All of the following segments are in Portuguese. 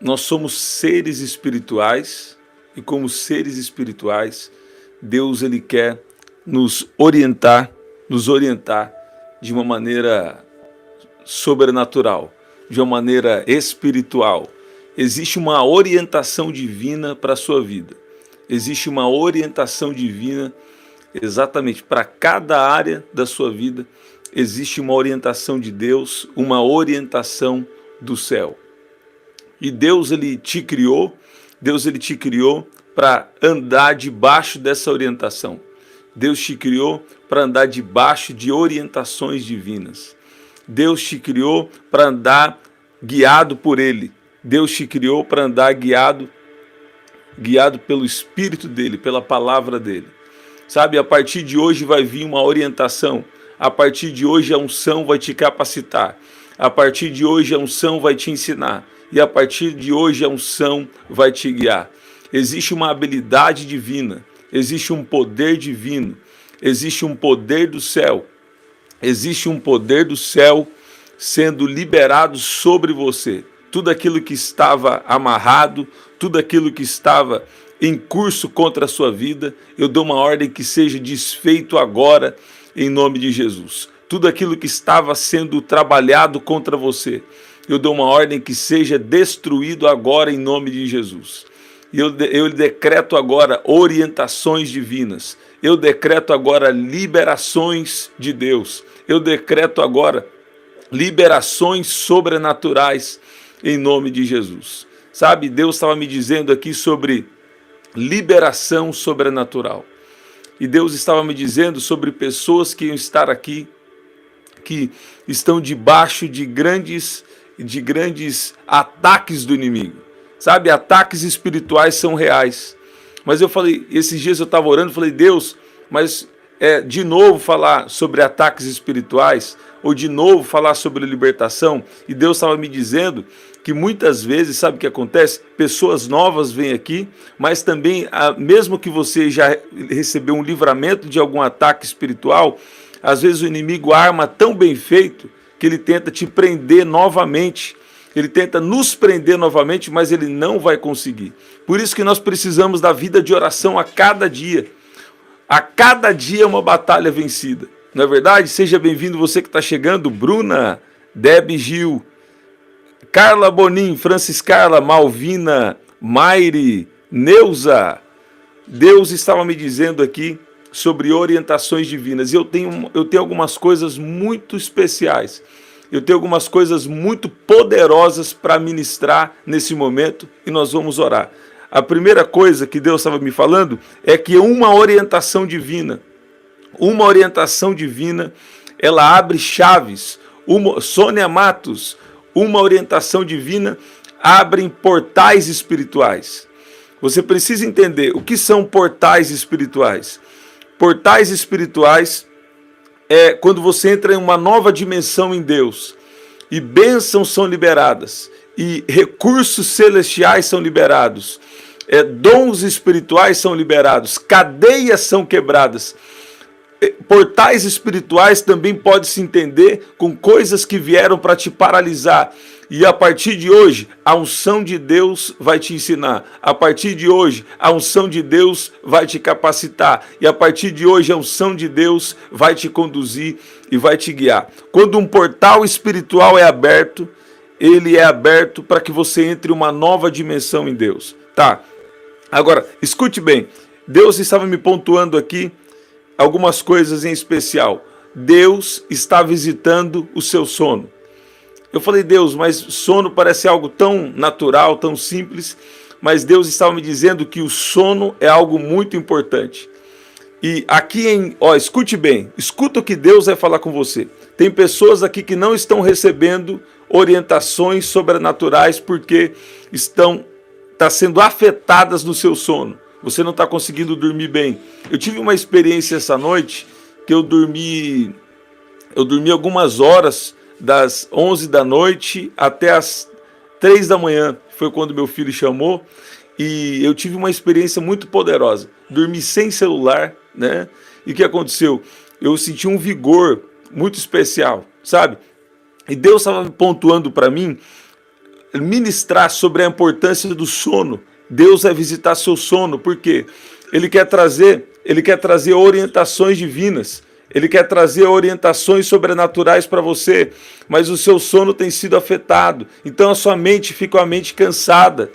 Nós somos seres espirituais e como seres espirituais, Deus ele quer nos orientar de uma maneira sobrenatural, de uma maneira espiritual. Existe uma orientação divina para a sua vida. Existe uma orientação divina exatamente para cada área da sua vida. Existe uma orientação de Deus, uma orientação do céu. E Deus ele te criou para andar debaixo dessa orientação. Deus te criou para andar debaixo de orientações divinas. Deus te criou para andar guiado por Ele. Deus te criou para andar guiado pelo Espírito dEle, pela palavra dEle. Sabe, a partir de hoje vai vir uma orientação. A partir de hoje a unção vai te capacitar. A partir de hoje a unção vai te ensinar. E a partir de hoje a unção vai te guiar. Existe uma habilidade divina. Existe um poder divino. Existe um poder do céu. Existe um poder do céu sendo liberado sobre você. Tudo aquilo que estava amarrado, tudo aquilo que estava em curso contra a sua vida, eu dou uma ordem que seja desfeito agora, em nome de Jesus. Tudo aquilo que estava sendo trabalhado contra você, eu dou uma ordem que seja destruído agora, em nome de Jesus. Eu decreto agora orientações divinas. Eu decreto agora liberações de Deus. Eu decreto agora liberações sobrenaturais em nome de Jesus. Sabe, Deus estava me dizendo aqui sobre liberação sobrenatural. E Deus estava me dizendo sobre pessoas que iam estar aqui, que estão debaixo de grandes ataques do inimigo. Sabe, ataques espirituais são reais. Mas eu falei, esses dias eu estava orando, falei, Deus, mas de novo falar sobre ataques espirituais, ou de novo falar sobre libertação, e Deus estava me dizendo que muitas vezes, sabe o que acontece? Pessoas novas vêm aqui, mas também, mesmo que você já recebeu um livramento de algum ataque espiritual, às vezes o inimigo arma tão bem feito que ele tenta te prender novamente. Ele tenta nos prender novamente, mas ele não vai conseguir. Por isso que nós precisamos da vida de oração a cada dia. A cada dia é uma batalha vencida. Não é verdade? Seja bem-vindo você que está chegando. Bruna, Deb Gil, Carla Bonin, Francis Carla, Malvina, Maire, Neuza. Deus estava me dizendo aqui sobre orientações divinas. E eu tenho algumas coisas muito especiais. Eu tenho algumas coisas muito poderosas para ministrar nesse momento e nós vamos orar. A primeira coisa que Deus estava me falando é que uma orientação divina, ela abre chaves. Sônia Matos, uma orientação divina abre portais espirituais. Você precisa entender o que são portais espirituais. Portais espirituais é quando você entra em uma nova dimensão em Deus e bênçãos são liberadas e recursos celestiais são liberados, dons espirituais são liberados, cadeias são quebradas. Portais espirituais também pode se entender com coisas que vieram para te paralisar. E a partir de hoje, a unção de Deus vai te ensinar. A partir de hoje, a unção de Deus vai te capacitar. E a partir de hoje, a unção de Deus vai te conduzir e vai te guiar. Quando um portal espiritual é aberto, ele é aberto para que você entre em uma nova dimensão em Deus. Tá? Agora, escute bem. Deus estava me pontuando aqui algumas coisas em especial. Deus está visitando o seu sono. Eu falei, Deus, mas sono parece algo tão natural, tão simples, mas Deus estava me dizendo que o sono é algo muito importante. E aqui, escute bem, escuta o que Deus vai falar com você. Tem pessoas aqui que não estão recebendo orientações sobrenaturais porque estão sendo afetadas no seu sono. Você não está conseguindo dormir bem. Eu tive uma experiência essa noite que eu dormi algumas horas, das 11 da noite até as 3 da manhã. Foi quando meu filho chamou e eu tive uma experiência muito poderosa. Dormi sem celular, né? E o que aconteceu? Eu senti um vigor muito especial, sabe? E Deus estava pontuando para mim ministrar sobre a importância do sono. Deus vai visitar seu sono, porque Ele quer trazer orientações divinas. Ele quer trazer orientações sobrenaturais para você, mas o seu sono tem sido afetado. Então a sua mente fica uma mente cansada.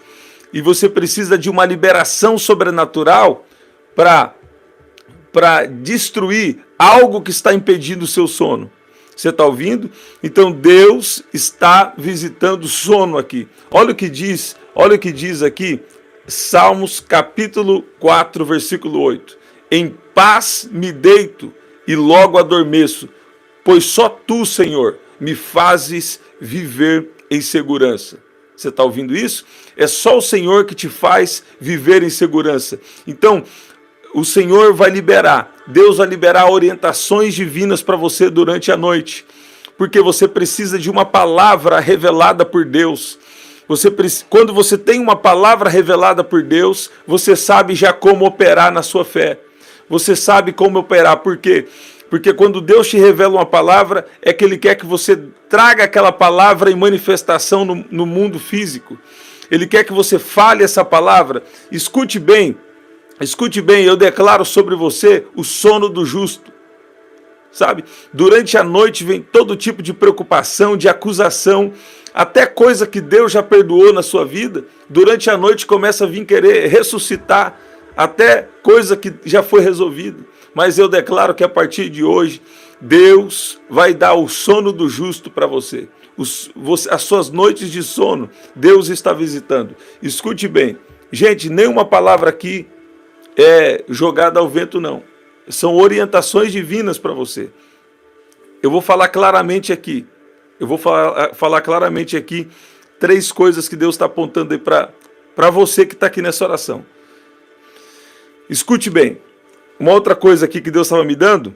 E você precisa de uma liberação sobrenatural para destruir algo que está impedindo o seu sono. Você está ouvindo? Então Deus está visitando o sono aqui. Olha o que diz aqui, Salmos capítulo 4, versículo 8. Em paz me deito e logo adormeço, pois só tu, Senhor, me fazes viver em segurança. Você está ouvindo isso? É só o Senhor que te faz viver em segurança. Então, o Senhor vai liberar, Deus vai liberar orientações divinas para você durante a noite, porque você precisa de uma palavra revelada por Deus. Quando você tem uma palavra revelada por Deus, você sabe já como operar na sua fé. Você sabe como operar, por quê? Porque quando Deus te revela uma palavra, é que Ele quer que você traga aquela palavra em manifestação no mundo físico. Ele quer que você fale essa palavra. Escute bem, eu declaro sobre você o sono do justo. Sabe? Durante a noite vem todo tipo de preocupação, de acusação, até coisa que Deus já perdoou na sua vida. Durante a noite começa a vir querer ressuscitar até coisa que já foi resolvida. Mas eu declaro que a partir de hoje, Deus vai dar o sono do justo para você. As suas noites de sono, Deus está visitando. Escute bem. Gente, nenhuma palavra aqui é jogada ao vento, não. São orientações divinas para você. Eu vou falar claramente aqui. Três coisas que Deus está apontando aí para você que está aqui nessa oração. Escute bem. Uma outra coisa aqui que Deus estava me dando.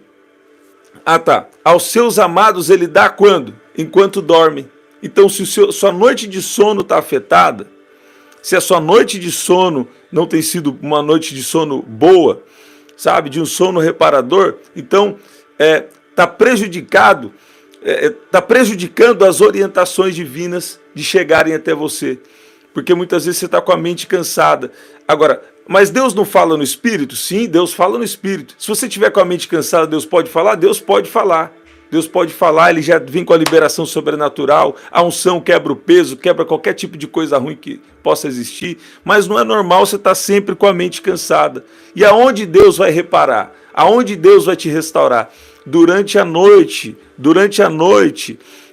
Aos seus amados Ele dá quando? Enquanto dorme. Então, se sua noite de sono está afetada, se a sua noite de sono não tem sido uma noite de sono boa, sabe, de um sono reparador, então está prejudicando as orientações divinas de chegarem até você, porque muitas vezes você está com a mente cansada. Agora, mas Deus não fala no Espírito? Sim, Deus fala no Espírito. Se você tiver com a mente cansada, Deus pode falar? Deus pode falar. Deus pode falar, Ele já vem com a liberação sobrenatural, a unção quebra o peso, quebra qualquer tipo de coisa ruim que possa existir, mas não é normal você estar sempre com a mente cansada. E aonde Deus vai reparar? Aonde Deus vai te restaurar? Durante a noite,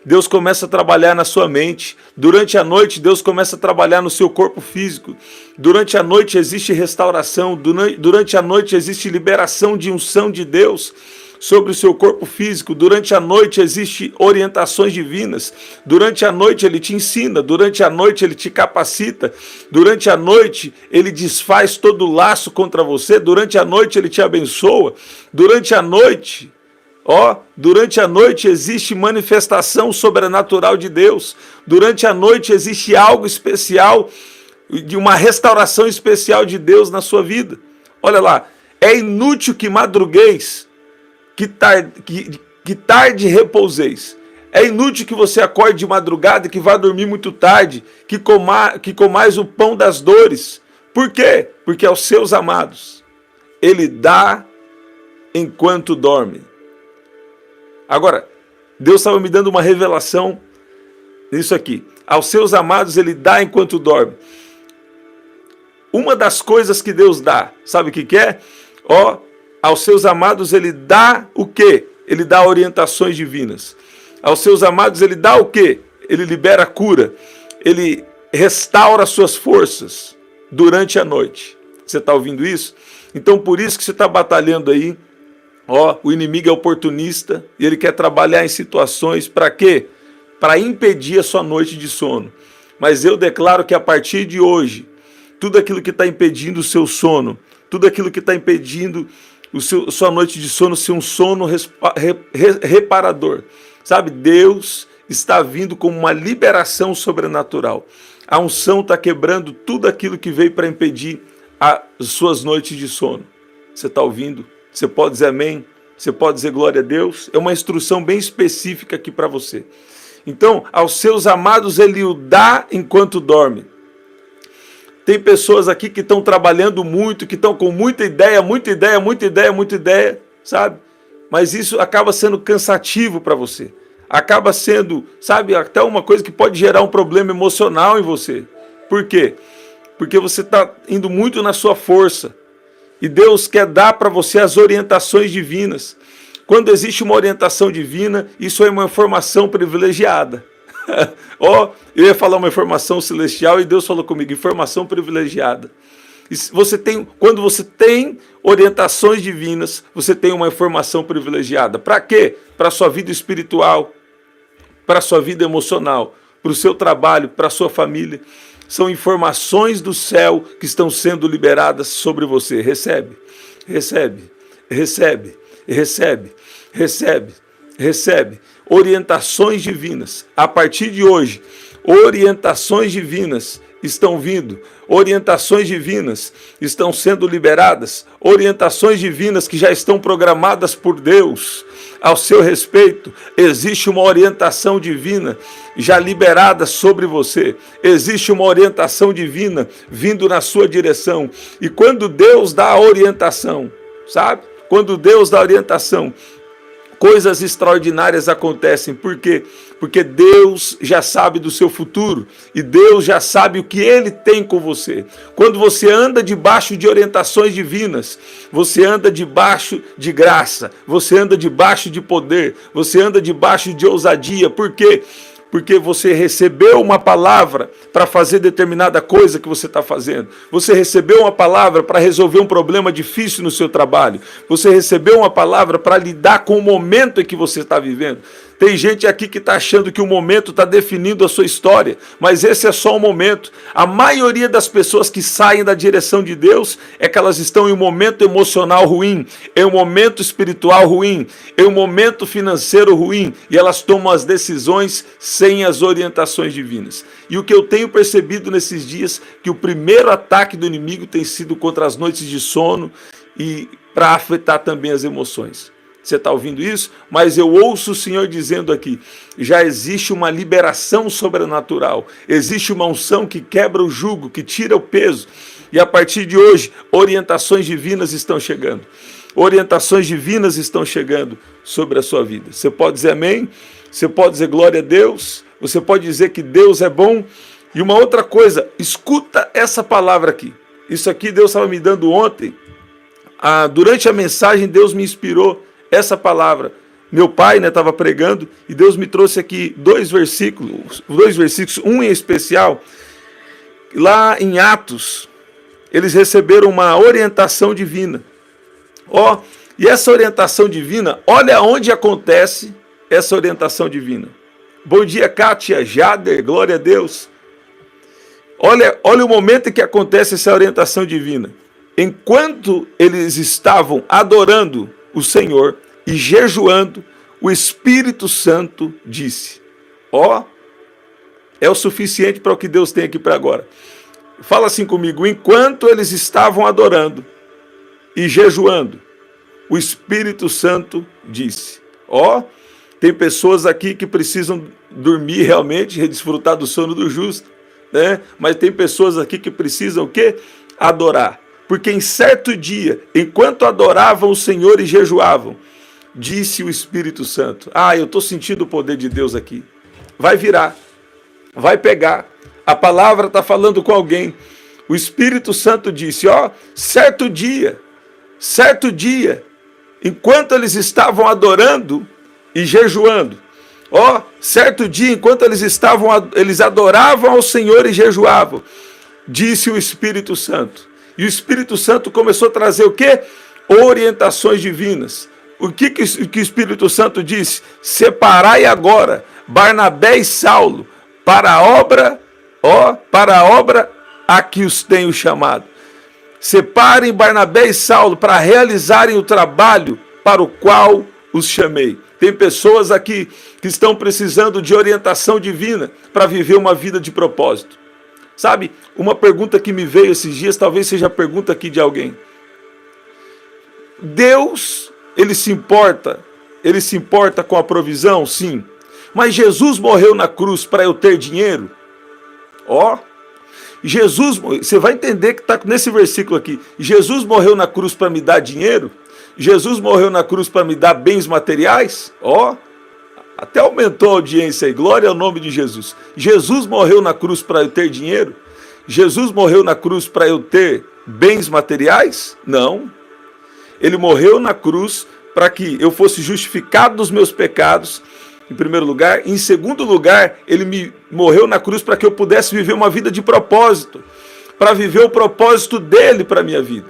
Deus começa a trabalhar na sua mente. Durante a noite, Deus começa a trabalhar no seu corpo físico. Durante a noite existe restauração. Durante a noite existe liberação de unção de Deus sobre o seu corpo físico. Durante a noite existe orientações divinas. Durante a noite Ele te ensina. Durante a noite Ele te capacita. Durante a noite Ele desfaz todo laço contra você. Durante a noite Ele te abençoa. Durante a noite existe manifestação sobrenatural de Deus. Durante a noite existe algo especial, de uma restauração especial de Deus na sua vida. Olha lá, é inútil que madrugueis, que tarde repouseis. É inútil que você acorde de madrugada e que vá dormir muito tarde, que comais o pão das dores. Por quê? Porque aos seus amados Ele dá enquanto dorme. Agora, Deus estava me dando uma revelação nisso aqui. Aos seus amados Ele dá enquanto dorme. Uma das coisas que Deus dá, sabe o que é? Aos seus amados Ele dá o quê? Ele dá orientações divinas. Aos seus amados Ele dá o quê? Ele libera cura. Ele restaura suas forças durante a noite. Você está ouvindo isso? Então por isso que você está batalhando aí. O inimigo é oportunista e ele quer trabalhar em situações para quê? Para impedir a sua noite de sono. Mas eu declaro que a partir de hoje, tudo aquilo que está impedindo o seu sono, tudo aquilo que está impedindo sua noite de sono ser um sono reparador, sabe? Deus está vindo com uma liberação sobrenatural. A unção está quebrando tudo aquilo que veio para impedir as suas noites de sono. Você está ouvindo? Você pode dizer amém? Você pode dizer glória a Deus? É uma instrução bem específica aqui para você. Então, aos seus amados ele o dá enquanto dorme. Tem pessoas aqui que estão trabalhando muito, que estão com muita ideia, sabe? Mas isso acaba sendo cansativo para você. Acaba sendo, sabe, até uma coisa que pode gerar um problema emocional em você. Por quê? Porque você está indo muito na sua força. E Deus quer dar para você as orientações divinas. Quando existe uma orientação divina, isso é uma informação privilegiada. Ó, eu ia falar uma informação celestial e Deus falou comigo, informação privilegiada. E quando você tem orientações divinas, você tem uma informação privilegiada. Para quê? Para a sua vida espiritual, para a sua vida emocional, para o seu trabalho, para a sua família. São informações do céu que estão sendo liberadas sobre você. Recebe, recebe, recebe, recebe, recebe, recebe. Orientações divinas. A partir de hoje, orientações divinas estão vindo. Orientações divinas estão sendo liberadas. Orientações divinas que já estão programadas por Deus ao seu respeito. Existe uma orientação divina já liberada sobre você. Existe uma orientação divina vindo na sua direção. E quando Deus dá a orientação, sabe? Quando Deus dá a orientação, coisas extraordinárias acontecem. Por quê? Porque Deus já sabe do seu futuro e Deus já sabe o que Ele tem com você. Quando você anda debaixo de orientações divinas, você anda debaixo de graça, você anda debaixo de poder, você anda debaixo de ousadia. Por quê? Porque você recebeu uma palavra para fazer determinada coisa que você está fazendo. Você recebeu uma palavra para resolver um problema difícil no seu trabalho. Você recebeu uma palavra para lidar com o momento em que você está vivendo. Tem gente aqui que está achando que o momento está definindo a sua história, mas esse é só um momento. A maioria das pessoas que saem da direção de Deus é que elas estão em um momento emocional ruim, em um momento espiritual ruim, em um momento financeiro ruim, e elas tomam as decisões sem as orientações divinas. E o que eu tenho percebido nesses dias, que o primeiro ataque do inimigo tem sido contra as noites de sono e para afetar também as emoções. Você está ouvindo isso? Mas eu ouço o Senhor dizendo aqui, já existe uma liberação sobrenatural, existe uma unção que quebra o jugo, que tira o peso, e a partir de hoje, orientações divinas estão chegando. Orientações divinas estão chegando sobre a sua vida. Você pode dizer amém? Você pode dizer glória a Deus? Você pode dizer que Deus é bom? E uma outra coisa, escuta essa palavra aqui. Isso aqui Deus estava me dando ontem. Durante a mensagem, Deus me inspirou essa palavra. Meu pai estava pregando e Deus me trouxe aqui dois versículos, um em especial. Lá em Atos, eles receberam uma orientação divina. E essa orientação divina, olha onde acontece essa orientação divina. Bom dia, Kátia, Jader, glória a Deus. Olha o momento em que acontece essa orientação divina. Enquanto eles estavam adorando o Senhor e jejuando, o Espírito Santo disse: é o suficiente para o que Deus tem aqui para agora. Fala assim comigo: enquanto eles estavam adorando e jejuando, o Espírito Santo disse. Tem pessoas aqui que precisam dormir realmente, desfrutar do sono do justo, né? Mas tem pessoas aqui que precisam o quê? Adorar. Porque em certo dia, enquanto adoravam o Senhor e jejuavam, disse o Espírito Santo: eu estou sentindo o poder de Deus aqui. Vai virar, vai pegar. A palavra está falando com alguém. O Espírito Santo disse: certo dia, enquanto eles estavam adorando e jejuando, certo dia, enquanto eles adoravam ao Senhor e jejuavam, disse o Espírito Santo. E o Espírito Santo começou a trazer o quê? Orientações divinas. O que o Espírito Santo disse? Separai agora Barnabé e Saulo para a obra, a que os tenho chamado. Separem Barnabé e Saulo para realizarem o trabalho para o qual os chamei. Tem pessoas aqui que estão precisando de orientação divina para viver uma vida de propósito. Sabe, uma pergunta que me veio esses dias, talvez seja a pergunta aqui de alguém. Deus, Ele se importa com a provisão? Sim. Mas Jesus morreu na cruz para eu ter dinheiro? Ó, Jesus, você vai entender que está nesse versículo aqui. Jesus morreu na cruz para me dar dinheiro? Jesus morreu na cruz para me dar bens materiais? Ó, até aumentou a audiência aí, glória ao nome de Jesus. Jesus morreu na cruz para eu ter dinheiro? Jesus morreu na cruz para eu ter bens materiais? Não. Ele morreu na cruz para que eu fosse justificado dos meus pecados, em primeiro lugar. Em segundo lugar, ele morreu na cruz para que eu pudesse viver uma vida de propósito, para viver o propósito dele para a minha vida.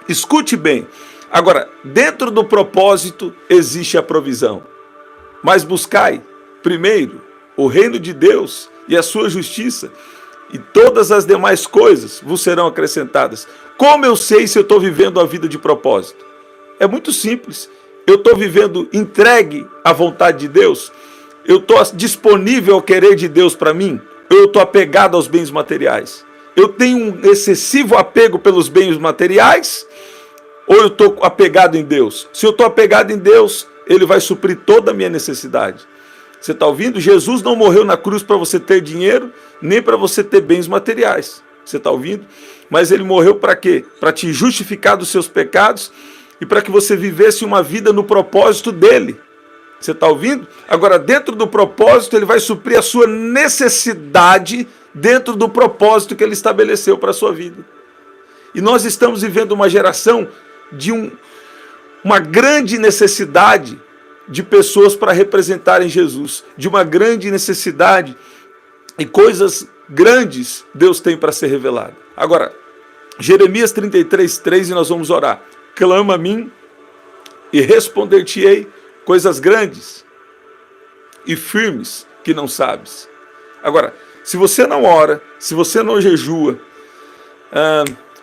Escute bem. Agora, dentro do propósito existe a provisão. Mas buscai primeiro o reino de Deus e a sua justiça, e todas as demais coisas vos serão acrescentadas. Como eu sei se eu estou vivendo a vida de propósito? É muito simples. Eu estou vivendo entregue à vontade de Deus? Eu estou disponível ao querer de Deus para mim? Ou eu estou apegado aos bens materiais? Eu tenho um excessivo apego pelos bens materiais? Ou eu estou apegado em Deus? Se eu estou apegado em Deus, Ele vai suprir toda a minha necessidade. Você está ouvindo? Jesus não morreu na cruz para você ter dinheiro, nem para você ter bens materiais. Você está ouvindo? Mas Ele morreu para quê? Para te justificar dos seus pecados e para que você vivesse uma vida no propósito dEle. Você está ouvindo? Agora, dentro do propósito, Ele vai suprir a sua necessidade dentro do propósito que Ele estabeleceu para a sua vida. E nós estamos vivendo uma geração de uma grande necessidade de pessoas para representarem Jesus, de uma grande necessidade e coisas grandes Deus tem para ser revelado. Agora, Jeremias 33:3, e nós vamos orar. Clama a mim e responder-te-ei coisas grandes e firmes que não sabes. Agora, se você não ora, se você não jejua,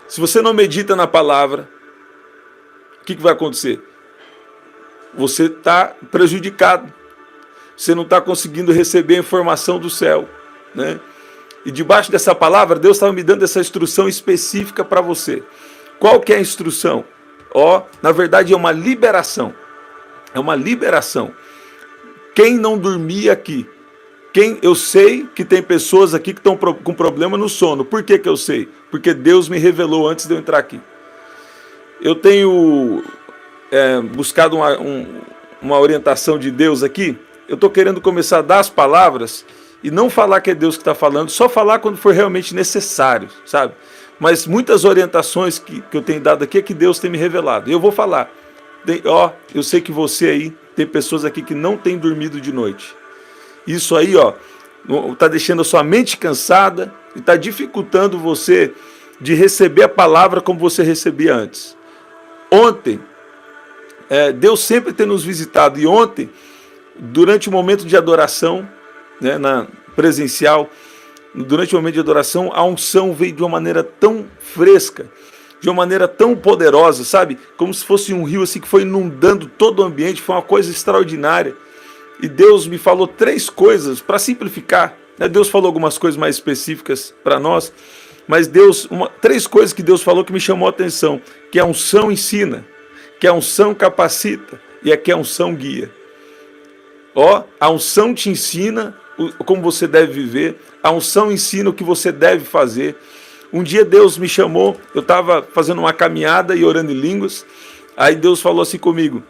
se você não medita na palavra, o que vai acontecer? Você está prejudicado. Você não está conseguindo receber a informação do céu, né? E debaixo dessa palavra, Deus estava me dando essa instrução específica para você. Qual que é a instrução? Na verdade é uma liberação. É uma liberação. Quem não dormia aqui? Eu sei que tem pessoas aqui que estão com problema no sono. Por que eu sei? Porque Deus me revelou antes de eu entrar aqui. Eu tenho buscado uma orientação de Deus aqui. Eu estou querendo começar a dar as palavras e não falar que é Deus que está falando, só falar quando for realmente necessário, sabe? Mas muitas orientações que eu tenho dado aqui é que Deus tem me revelado. E eu vou falar. Eu sei que você aí, tem pessoas aqui que não têm dormido de noite. Isso aí, está deixando a sua mente cansada e está dificultando você de receber a palavra como você recebia antes. Ontem, Deus sempre tem nos visitado, e ontem, durante o momento de adoração, né, na presencial, durante o momento de adoração, a unção veio de uma maneira tão fresca, de uma maneira tão poderosa, sabe? Como se fosse um rio assim que foi inundando todo o ambiente, foi uma coisa extraordinária. E Deus me falou 3 coisas, para simplificar, né? Deus falou algumas coisas mais específicas para nós, mas 3 coisas que Deus falou que me chamou a atenção, que a unção ensina, que a unção capacita e que a unção guia. A unção te ensina como você deve viver, a unção ensina o que você deve fazer. Um dia Deus me chamou, eu estava fazendo uma caminhada e orando em línguas, aí Deus falou assim comigo,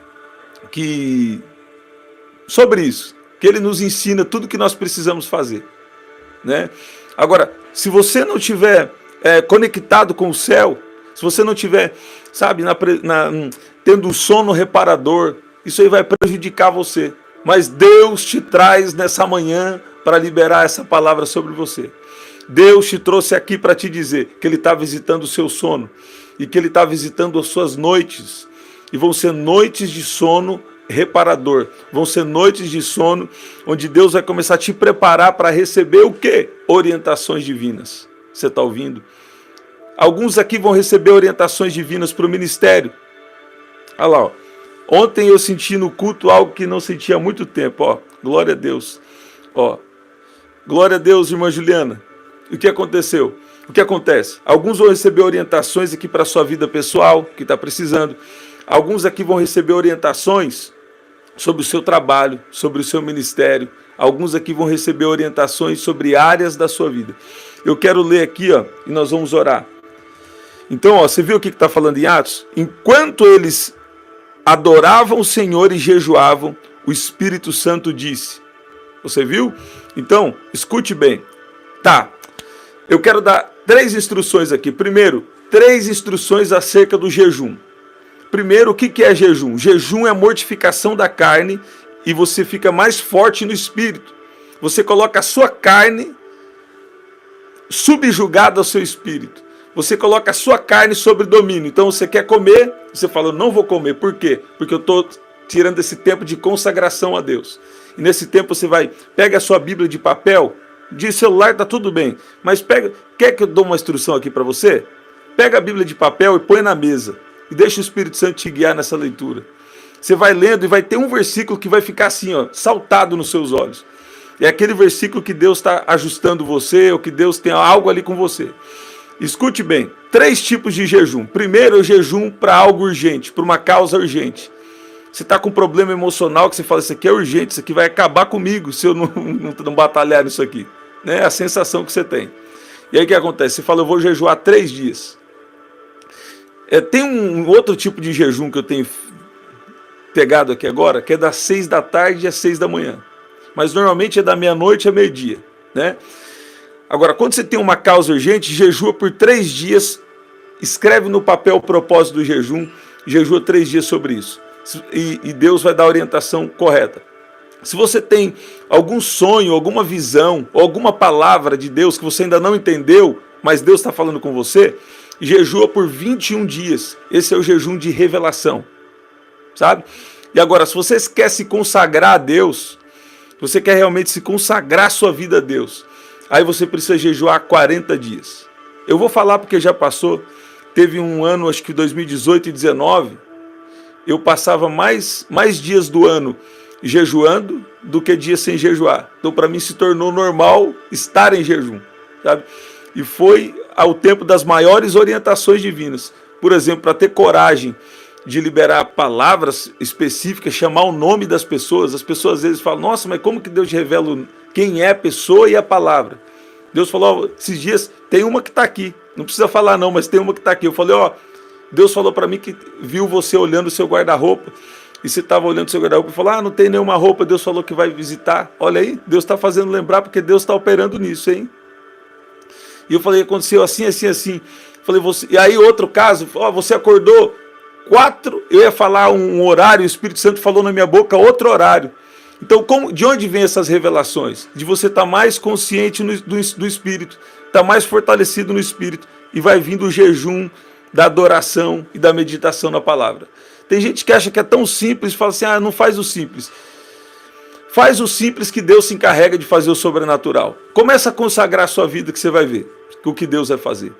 sobre isso, que Ele nos ensina tudo que nós precisamos fazer, né? Agora, se você não estiver conectado com o céu, se você não estiver, sabe, tendo um sono reparador, isso aí vai prejudicar você. Mas Deus te traz nessa manhã para liberar essa palavra sobre você. Deus te trouxe aqui para te dizer que Ele está visitando o seu sono e que Ele está visitando as suas noites. E vão ser noites de sono reparador. Vão ser noites de sono onde Deus vai começar a te preparar para receber o quê? Orientações divinas. Você está ouvindo? Alguns aqui vão receber orientações divinas para o ministério. Olha lá, ontem eu senti no culto algo que não sentia há muito tempo. Glória a Deus. Glória a Deus, irmã Juliana. E o que aconteceu? O que acontece? Alguns vão receber orientações aqui para a sua vida pessoal, que está precisando. Alguns aqui vão receber orientações sobre o seu trabalho, sobre o seu ministério. Alguns aqui vão receber orientações sobre áreas da sua vida. Eu quero ler aqui, ó, e nós vamos orar. Então, ó, você viu o que está falando em Atos? Enquanto eles adoravam o Senhor e jejuavam, o Espírito Santo disse. Você viu? Então, escute bem. Tá, eu quero dar 3 instruções aqui. Primeiro, 3 instruções acerca do jejum. Primeiro, o que é jejum? Jejum é a mortificação da carne e você fica mais forte no espírito. Você coloca a sua carne subjugada ao seu espírito. Você coloca a sua carne sob domínio. Então você quer comer, você fala, não vou comer. Por quê? Porque eu estou tirando esse tempo de consagração a Deus. E nesse tempo você pega a sua Bíblia de papel, de celular tá tudo bem, mas quer que eu dou uma instrução aqui para você? Pega a Bíblia de papel e põe na mesa. E deixa o Espírito Santo te guiar nessa leitura. Você vai lendo e vai ter um versículo que vai ficar assim, ó, saltado nos seus olhos. É aquele versículo que Deus está ajustando você, ou que Deus tem algo ali com você. Escute bem, 3 tipos de jejum. Primeiro é o jejum para algo urgente, para uma causa urgente. Você está com um problema emocional que você fala, isso aqui é urgente, isso aqui vai acabar comigo se eu não batalhar nisso aqui. É a sensação que você tem. E aí o que acontece? Você fala, eu vou jejuar 3 dias. Tem um outro tipo de jejum que eu tenho pegado aqui agora, que é das 6 da tarde às 6 da manhã. Mas normalmente é da meia-noite a meio-dia, né? Agora, quando você tem uma causa urgente, jejua por 3 dias, escreve no papel o propósito do jejum, jejua 3 dias sobre isso. E Deus vai dar a orientação correta. Se você tem algum sonho, alguma visão, ou alguma palavra de Deus que você ainda não entendeu, mas Deus está falando com você, jejua por 21 dias. Esse é o jejum de revelação, sabe? E agora, se você quer se consagrar a Deus, você quer realmente se consagrar a sua vida a Deus, aí você precisa jejuar 40 dias. Eu vou falar porque já passou. Teve um ano, acho que 2018 e 2019, eu passava mais dias do ano jejuando do que dias sem jejuar. Então, para mim, se tornou normal estar em jejum, sabe? E foi ao tempo das maiores orientações divinas. Por exemplo, para ter coragem de liberar palavras específicas, chamar o nome das pessoas. As pessoas às vezes falam, nossa, mas como que Deus revela quem é a pessoa e a palavra? Deus falou, esses dias, tem uma que está aqui. Não precisa falar não, mas tem uma que está aqui. Eu falei, Deus falou para mim que viu você olhando o seu guarda-roupa. E você estava olhando o seu guarda-roupa e falou, não tem nenhuma roupa. Deus falou que vai visitar. Olha aí, Deus está fazendo lembrar porque Deus está operando nisso, hein? E eu falei, aconteceu assim, assim, assim. Falei, e aí outro caso, você acordou 4, eu ia falar um horário, o Espírito Santo falou na minha boca outro horário. Então, de onde vem essas revelações? De você estar mais consciente do Espírito, estar mais fortalecido no Espírito, e vai vindo o jejum da adoração e da meditação na palavra. Tem gente que acha que é tão simples, fala assim, não faz o simples. Faz o simples que Deus se encarrega de fazer o sobrenatural. Começa a consagrar a sua vida que você vai ver o que Deus vai fazer.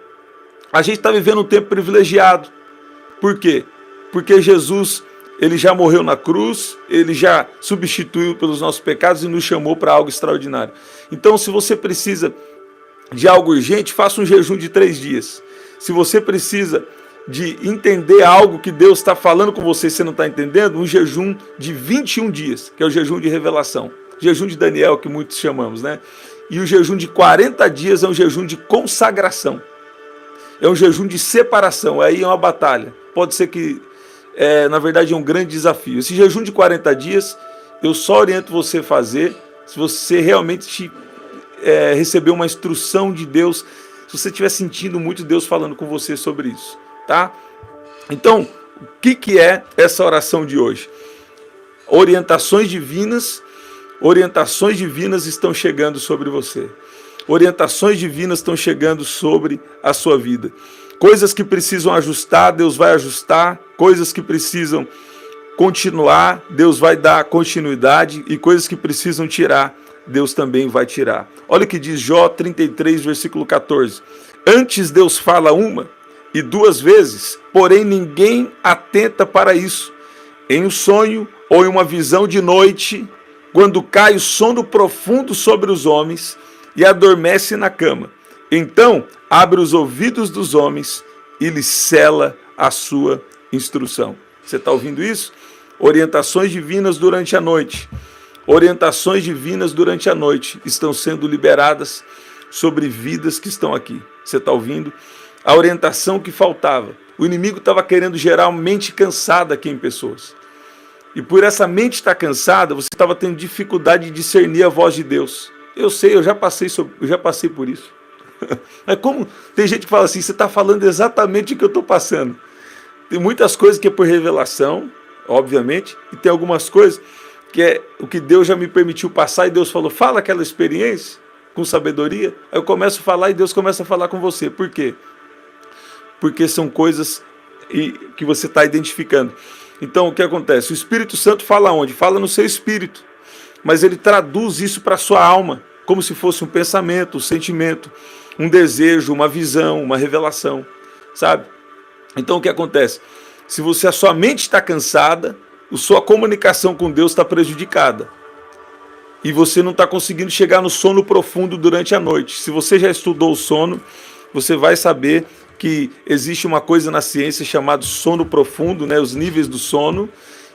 A gente está vivendo um tempo privilegiado. Por quê? Porque Jesus, ele já morreu na cruz, ele já substituiu pelos nossos pecados e nos chamou para algo extraordinário. Então, se você precisa de algo urgente, faça um jejum de 3 dias. Se você precisa de entender algo que Deus está falando com você e você não está entendendo, um jejum de 21 dias, que é o jejum de revelação. Jejum de Daniel, que muitos chamamos, né? E o jejum de 40 dias é um jejum de consagração. É um jejum de separação, aí é uma batalha. Pode ser que, na verdade, é um grande desafio. Esse jejum de 40 dias, eu só oriento você a fazer se você realmente receber uma instrução de Deus, se você estiver sentindo muito Deus falando com você sobre isso, tá? Então, o que é essa oração de hoje? Orientações divinas estão chegando sobre você. Orientações divinas estão chegando sobre a sua vida. Coisas que precisam ajustar, Deus vai ajustar. Coisas que precisam continuar, Deus vai dar continuidade. E coisas que precisam tirar, Deus também vai tirar. Olha o que diz Jó 33, versículo 14. Antes Deus fala 1 e 2 vezes, porém ninguém atenta para isso. Em um sonho ou em uma visão de noite, quando cai o sono profundo sobre os homens e adormece na cama. Então abre os ouvidos dos homens e lhes cela a sua instrução. Você está ouvindo isso? Orientações divinas durante a noite. Orientações divinas durante a noite estão sendo liberadas sobre vidas que estão aqui. Você está ouvindo? A orientação que faltava. O inimigo estava querendo gerar uma mente cansada aqui em pessoas. E por essa mente estar cansada, você estava tendo dificuldade de discernir a voz de Deus. Eu sei, eu já passei por isso. É como tem gente que fala assim, você está falando exatamente o que eu estou passando. Tem muitas coisas que é por revelação, obviamente, e tem algumas coisas que é o que Deus já me permitiu passar, e Deus falou, fala aquela experiência com sabedoria. Aí eu começo a falar e Deus começa a falar com você. Por quê? Porque são coisas que você está identificando. Então o que acontece? O Espírito Santo fala onde? Fala no seu espírito. Mas ele traduz isso para a sua alma, como se fosse um pensamento, um sentimento, um desejo, uma visão, uma revelação, sabe? Então o que acontece? Se a sua mente está cansada, a sua comunicação com Deus está prejudicada. E você não está conseguindo chegar no sono profundo durante a noite. Se você já estudou o sono, você vai saber que existe uma coisa na ciência chamada sono profundo, né? Os níveis do sono.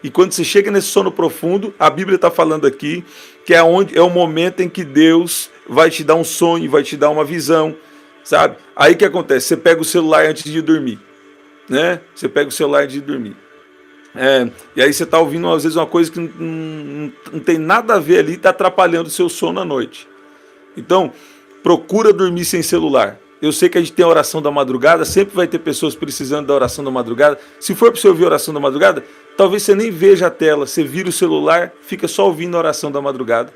E quando você chega nesse sono profundo, a Bíblia está falando aqui que é o momento em que Deus vai te dar um sonho, vai te dar uma visão, sabe? Aí o que acontece? Você pega o celular antes de dormir, né? Você pega o celular antes de dormir. E aí você está ouvindo às vezes uma coisa que não tem nada a ver ali, está atrapalhando o seu sono à noite. Então, procura dormir sem celular. Eu sei que a gente tem a oração da madrugada, sempre vai ter pessoas precisando da oração da madrugada. Se for para você ouvir a oração da madrugada, talvez você nem veja a tela, você vira o celular, fica só ouvindo a oração da madrugada.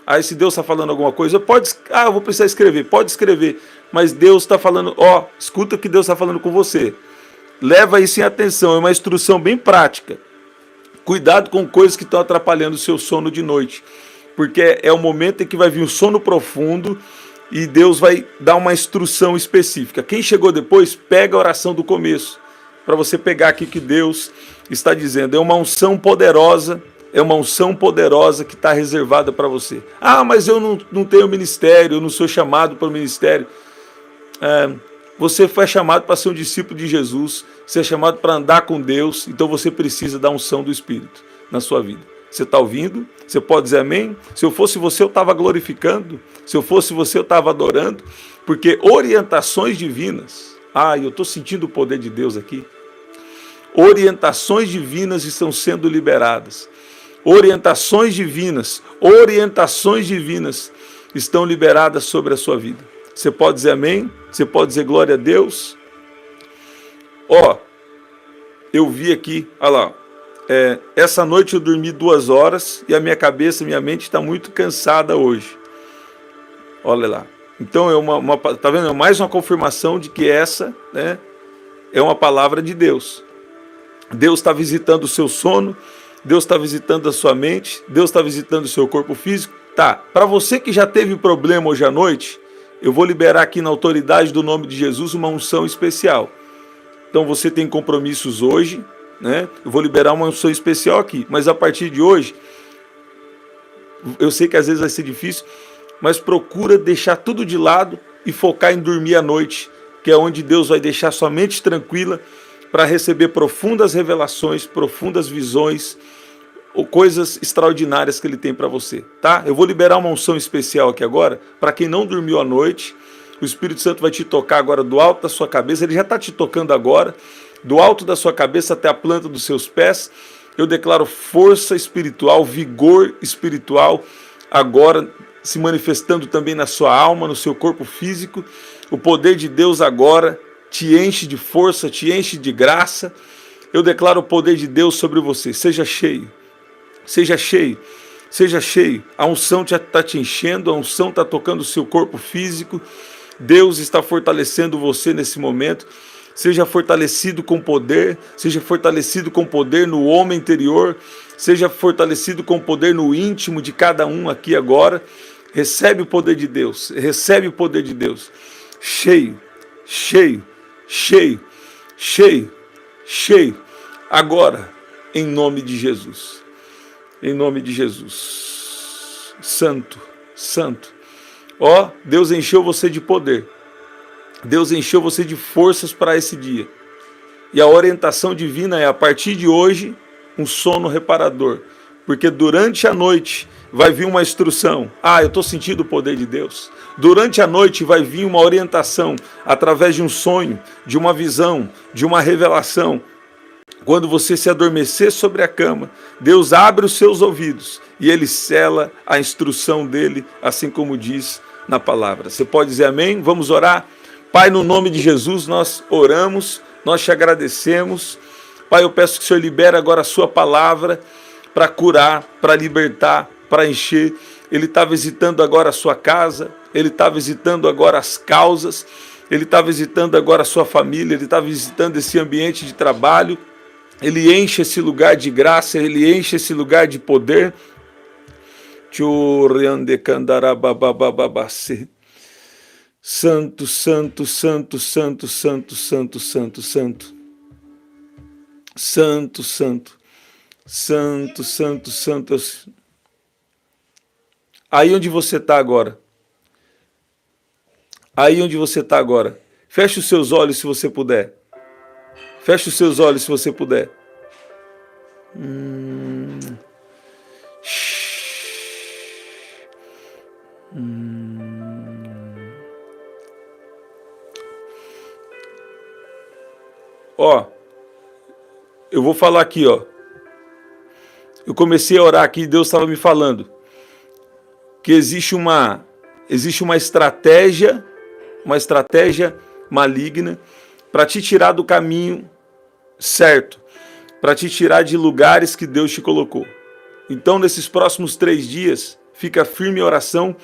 Aí se Deus está falando alguma coisa, eu vou precisar escrever, pode escrever, mas Deus está falando, escuta o que Deus está falando com você. Leva isso em atenção, é uma instrução bem prática. Cuidado com coisas que estão atrapalhando o seu sono de noite, porque é o momento em que vai vir um sono profundo e Deus vai dar uma instrução específica. Quem chegou depois, pega a oração do começo, para você pegar aqui que Deus está dizendo. É uma unção poderosa que está reservada para você. Mas eu não tenho ministério, eu não sou chamado para o ministério. Você foi chamado para ser um discípulo de Jesus, você é chamado para andar com Deus, então você precisa da unção do Espírito na sua vida. Você está ouvindo? Você pode dizer amém? Se eu fosse você, eu estava glorificando. Se eu fosse você, eu estava adorando. Porque orientações divinas... eu estou sentindo o poder de Deus aqui. Orientações divinas estão sendo liberadas. Orientações divinas estão liberadas sobre a sua vida. Você pode dizer amém? Você pode dizer glória a Deus? Eu vi aqui, olha lá, essa noite eu dormi 2 horas e a minha cabeça, minha mente está muito cansada hoje. Olha lá. Então tá vendo? É mais uma confirmação de que essa, né, é uma palavra de Deus. Deus está visitando o seu sono, Deus está visitando a sua mente, Deus está visitando o seu corpo físico. Tá, para você que já teve problema hoje à noite, eu vou liberar aqui na autoridade do nome de Jesus uma unção especial. Então você tem compromissos hoje, né? Eu vou liberar uma unção especial aqui, mas a partir de hoje, eu sei que às vezes vai ser difícil, mas procura deixar tudo de lado e focar em dormir à noite, que é onde Deus vai deixar sua mente tranquila para receber profundas revelações, profundas visões, ou coisas extraordinárias que Ele tem para você, tá? Eu vou liberar uma unção especial aqui agora, para quem não dormiu à noite. O Espírito Santo vai te tocar agora do alto da sua cabeça, Ele já está te tocando agora, do alto da sua cabeça até a planta dos seus pés. Eu declaro força espiritual, vigor espiritual, agora se manifestando também na sua alma, no seu corpo físico. O poder de Deus agora te enche de força, te enche de graça. Eu declaro o poder de Deus sobre você. Seja cheio, seja cheio, seja cheio. A unção está te enchendo, a unção está tocando o seu corpo físico. Deus está fortalecendo você nesse momento. Seja fortalecido com poder, seja fortalecido com poder no homem interior, seja fortalecido com poder no íntimo de cada um aqui agora. Recebe o poder de Deus, recebe o poder de Deus. Cheio, cheio, cheio, cheio, cheio. Agora, em nome de Jesus. Em nome de Jesus. Santo, santo. Deus encheu você de poder. Deus encheu você de forças para esse dia. E a orientação divina é, a partir de hoje, um sono reparador. porque durante a noite vai vir uma instrução. Ah, eu estou sentindo o poder de Deus. Durante a noite vai vir uma orientação através de um sonho, de uma visão, de uma revelação. Quando você se adormecer sobre a cama, Deus abre os seus ouvidos e Ele sela a instrução dEle, assim como diz na palavra. Você pode dizer amém? Vamos orar? Pai, no nome de Jesus, nós oramos, nós te agradecemos. Pai, eu peço que o Senhor libere agora a sua palavra para curar, para libertar, para encher. Ele está visitando agora a sua casa, Ele está visitando agora as causas, Ele está visitando agora a sua família, Ele está visitando esse ambiente de trabalho. Ele enche esse lugar de graça, Ele enche esse lugar de poder. Santo, santo, santo, santo, santo, santo, santo, santo. Santo, santo, santo, santo, santo. Aí onde você está agora. Aí onde você está agora. Feche os seus olhos se você puder. Feche os seus olhos se você puder. Ó, eu vou falar aqui, ó. Eu comecei a orar aqui e Deus estava me falando que existe uma estratégia maligna para te tirar do caminho certo, para te tirar de lugares que Deus te colocou. Então, nesses próximos 3 dias, fica firme em oração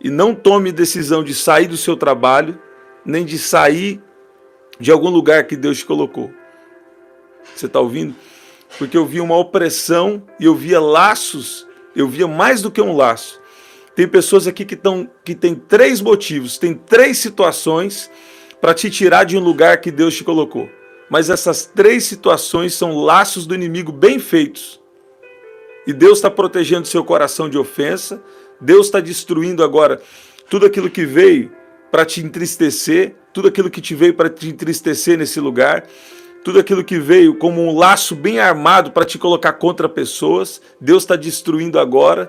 e não tome decisão de sair do seu trabalho, nem de sair de algum lugar que Deus te colocou. Você está ouvindo? Porque eu via uma opressão e eu via laços, eu via mais do que um laço. Tem pessoas aqui que tem 3 motivos, tem 3 situações para te tirar de um lugar que Deus te colocou. Mas essas 3 situações são laços do inimigo bem feitos. E Deus está protegendo seu coração de ofensa. Deus está destruindo agora tudo aquilo que veio para te entristecer, tudo aquilo que te veio para te entristecer nesse lugar, tudo aquilo que veio como um laço bem armado para te colocar contra pessoas. Deus está destruindo agora.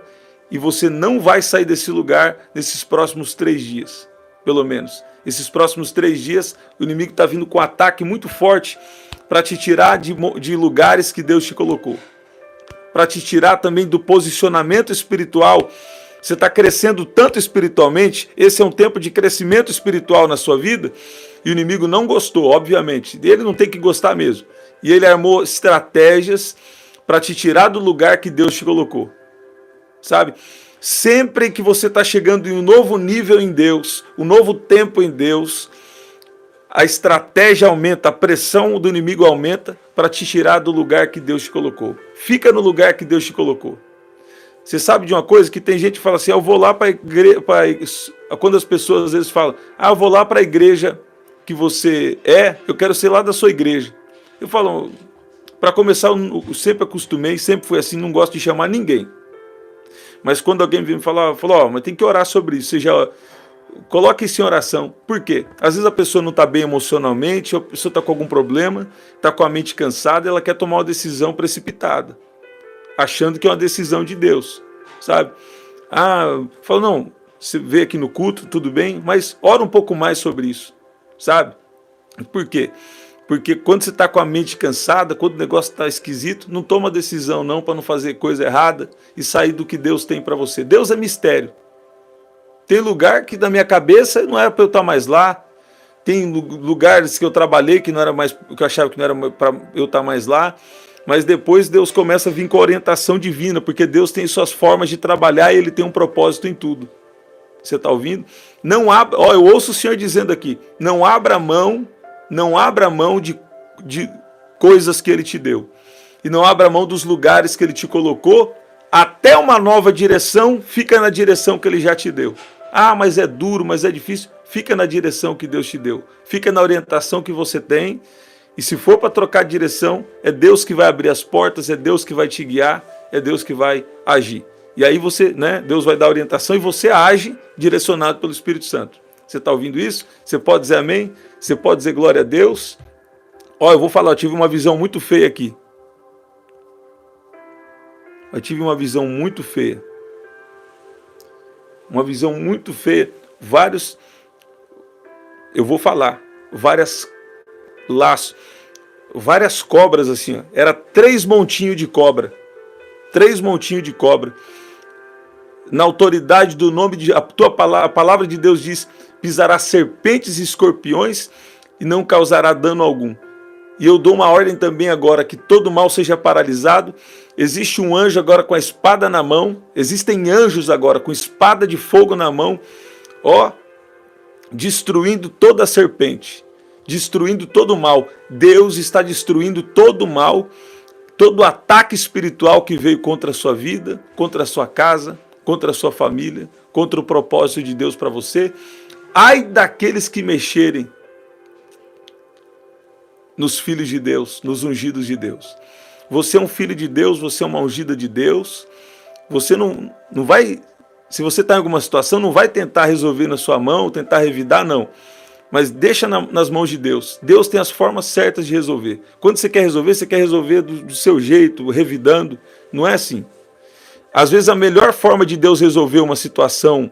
E você não vai sair desse lugar nesses próximos 3 dias, pelo menos. Esses próximos 3 dias, o inimigo está vindo com um ataque muito forte para te tirar de lugares que Deus te colocou. Para te tirar também do posicionamento espiritual. Você está crescendo tanto espiritualmente, esse é um tempo de crescimento espiritual na sua vida, e o inimigo não gostou, obviamente. Ele não tem que gostar mesmo. E ele armou estratégias para te tirar do lugar que Deus te colocou. Sabe? Sempre que você está chegando em um novo nível em Deus, um novo tempo em Deus, a estratégia aumenta, a pressão do inimigo aumenta para te tirar do lugar que Deus te colocou. Fica no lugar que Deus te colocou. Você sabe de uma coisa? Que tem gente que fala assim, eu vou lá para a igreja, quando as pessoas às vezes falam, eu vou lá para a igreja que você eu quero ser lá da sua igreja. Eu falo, para começar, eu sempre acostumei, sempre fui assim, não gosto de chamar ninguém. Mas quando alguém vem me falar, mas tem que orar sobre isso, você já coloca isso em oração. Por quê? Às vezes a pessoa não está bem emocionalmente, a pessoa está com algum problema, está com a mente cansada, ela quer tomar uma decisão precipitada, achando que é uma decisão de Deus, sabe? Fala, não, você veio aqui no culto, tudo bem, mas ora um pouco mais sobre isso, sabe? Por quê? Porque quando você está com a mente cansada, quando o negócio está esquisito, não toma decisão não para não fazer coisa errada e sair do que Deus tem para você. Deus é mistério. Tem lugar que na minha cabeça não era para eu estar mais lá. Tem lugares que eu trabalhei que não era mais, que eu achava que não era para eu estar mais lá. Mas depois Deus começa a vir com a orientação divina, porque Deus tem suas formas de trabalhar e Ele tem um propósito em tudo. Você está ouvindo? Eu ouço o Senhor dizendo aqui, não abra mão de coisas que Ele te deu. E não abra mão dos lugares que Ele te colocou. Até uma nova direção, fica na direção que Ele já te deu. Mas é duro, mas é difícil. Fica na direção que Deus te deu. Fica na orientação que você tem. E se for para trocar de direção, é Deus que vai abrir as portas, é Deus que vai te guiar, é Deus que vai agir. E aí você, Deus vai dar orientação e você age direcionado pelo Espírito Santo. Você está ouvindo isso? Você pode dizer amém? Você pode dizer glória a Deus? Eu vou falar, eu tive uma visão muito feia aqui. mas tive uma visão muito feia. Uma visão muito feia. Eu vou falar, várias laços, várias cobras assim, ó. Era 3 montinhos de cobra. 3 montinhos de cobra. Na autoridade do nome de a palavra de Deus diz: pisará serpentes e escorpiões e não causará dano algum. E eu dou uma ordem também agora, que todo mal seja paralisado. Existe um anjo agora com a espada na mão. Existem anjos agora com espada de fogo na mão, ó, destruindo toda a serpente, destruindo todo o mal. Deus está destruindo todo o mal, todo o ataque espiritual que veio contra a sua vida, contra a sua casa, contra a sua família, contra o propósito de Deus para você. Ai daqueles que mexerem nos filhos de Deus, nos ungidos de Deus. Você é um filho de Deus, você é uma ungida de Deus. Você não vai, se você está em alguma situação, não vai tentar resolver na sua mão, tentar revidar, não. Mas deixa nas mãos de Deus. Deus tem as formas certas de resolver. Quando você quer resolver do seu jeito, revidando. Não é assim. Às vezes a melhor forma de Deus resolver uma situação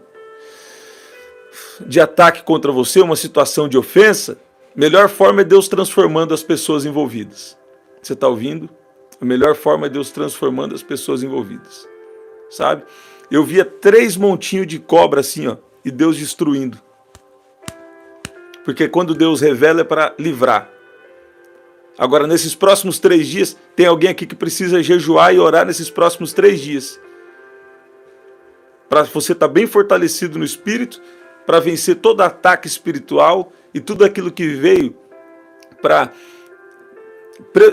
de ataque contra você, uma situação de ofensa, a melhor forma é Deus transformando as pessoas envolvidas. Você está ouvindo? A melhor forma é Deus transformando as pessoas envolvidas. Sabe? Eu via 3 montinhos de cobra assim, ó, e Deus destruindo. Porque quando Deus revela é para livrar. Agora, nesses próximos 3 dias, tem alguém aqui que precisa jejuar e orar nesses próximos 3 dias. Para você estar bem fortalecido no espírito, para vencer todo ataque espiritual e tudo aquilo que veio para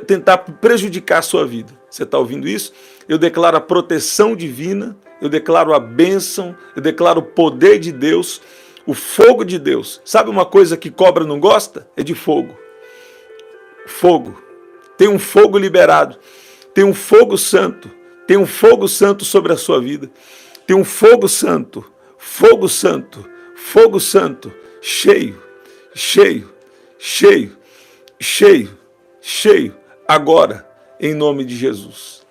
tentar prejudicar a sua vida. Você está ouvindo isso? Eu declaro a proteção divina, eu declaro a bênção, eu declaro o poder de Deus, o fogo de Deus. Sabe uma coisa que cobra não gosta? É de fogo. Fogo. Tem um fogo liberado. Tem um fogo santo. Tem um fogo santo sobre a sua vida. Tem um fogo santo. Fogo santo. Fogo santo. Cheio. Cheio. Cheio. Cheio. Cheio. Agora, em nome de Jesus.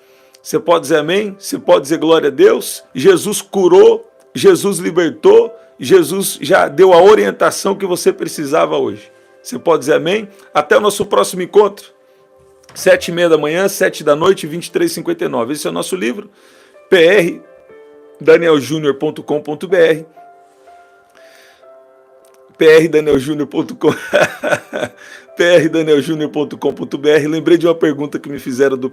Você pode dizer amém? Você pode dizer glória a Deus? Jesus curou. Jesus libertou. Jesus já deu a orientação que você precisava hoje. Você pode dizer amém? Até o nosso próximo encontro. 7h30 da manhã, 7 da noite, 23h59. Esse é o nosso livro. prdanieljunior.com.br prdanieljunior.com prdanieljunior.com.br. Lembrei de uma pergunta que me fizeram do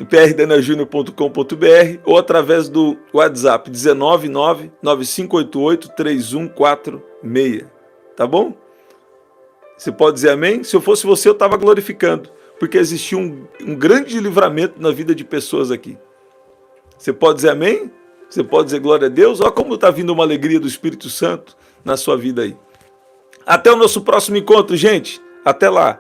prdanieljunior.com.br ou através do WhatsApp 19995883146. Tá bom? Você pode dizer amém? Se eu fosse você, eu estava glorificando, porque existiu um grande livramento na vida de pessoas aqui. Você pode dizer amém? Você pode dizer glória a Deus? Olha como está vindo uma alegria do Espírito Santo na sua vida aí. Até o nosso próximo encontro, gente. Até lá.